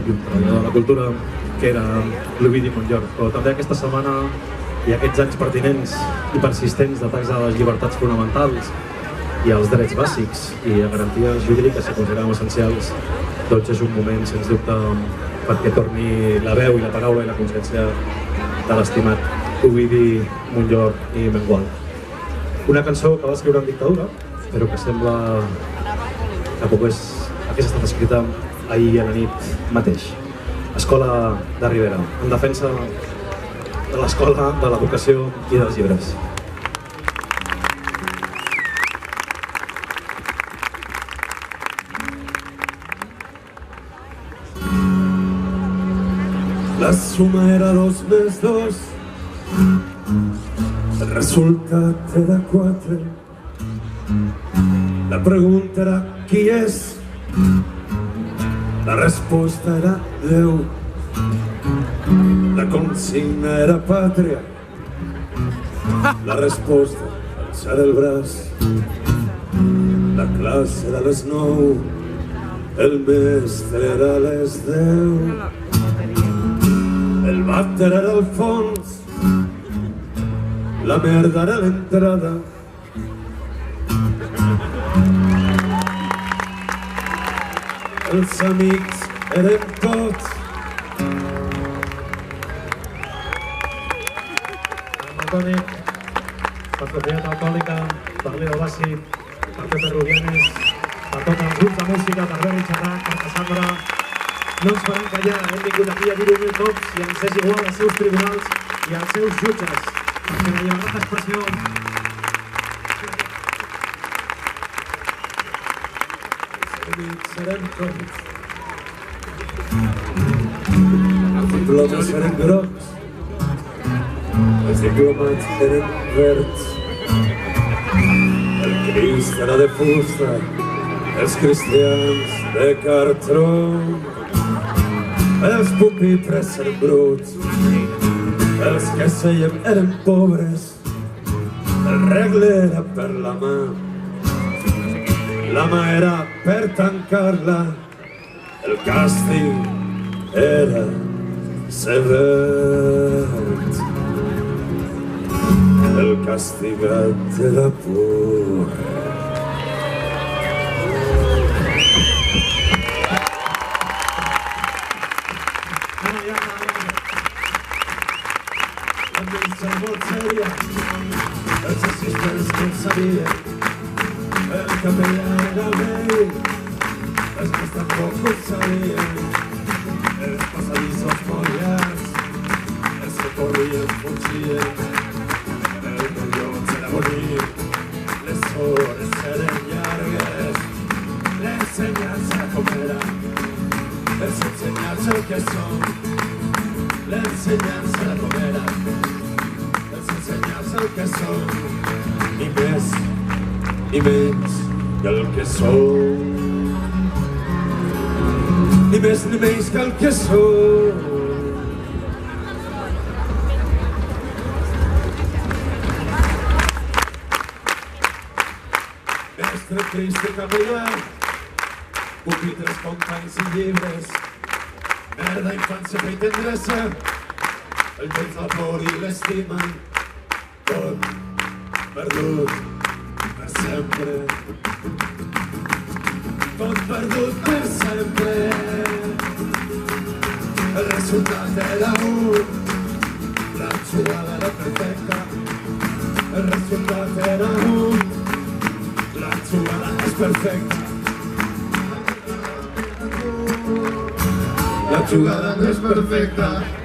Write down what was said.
i un treballador de la cultura que era l'Ovidi Montllor. Però també aquesta setmana i aquests anys pertinents i persistents d'atacs a les llibertats fonamentals i als drets bàsics i a garanties jurídiques que considerem essencials, doncs és un moment, sens dubte, perquè torni la veu i la paraula i la consciència de l'estimat Ovidi Montllor i Mengual. Una cançó que va escriure en dictadura, però que sembla que hagués estat escrita ahir a la nit mateix. Escola de Ribera, en defensa de l'escola, de l'educació i dels llibres. La suma era 2 més 2, el resultat era 4. La pregunta era qui és, la resposta era Déu. La consigna era pàtria, la resposta alçar el braç. La classe era a les 9, el mestre era a les 10. El vàter era al fons, la merda era a l'entrada. Els amics eren tots. Tònic, per Societat Alcohòlica, per Leo Bassi, per Pepe Rubianes, per tots els grups de música, per Berri Xerrac, per Cassandra. No ens farem callar, hem vingut aquí a dir-ho 1000 cops i ens és igual als seus tribunals i als seus jutges, perquè la llibertat d'expressió Serem tots. Els diplomes eren grocs, els diplomats eren verds. El Crist era de fusta, els cristians de cartró. Els pupitres eren bruts, els que seiem eren pobres. El regle era per la mà, la mà era per tancar-la. El càstig era sever. El castigat era por. Molt sèria, els assistents que en sabien, el capellà era el rei, els que tampoc ho sabien, els passadissos molt llargs, els que corrien fugien, el collons era bonic, les hores eren llargues, l'ensenyança com era, els ensenyats el que són, l'ensenyança com era, el que som, ni més ni menys que el que som, ni més ni menys que el que som. Mestre Crist i capellà, pupitres, companys i llibres, merda, infància, fe i tendresa, el temps, la por i l'estima, tot perdut per sempre, tot perdut per sempre. El resultat era un, la jugada era perfecta. El resultat era un, la jugada és perfecta. La jugada no és perfecta.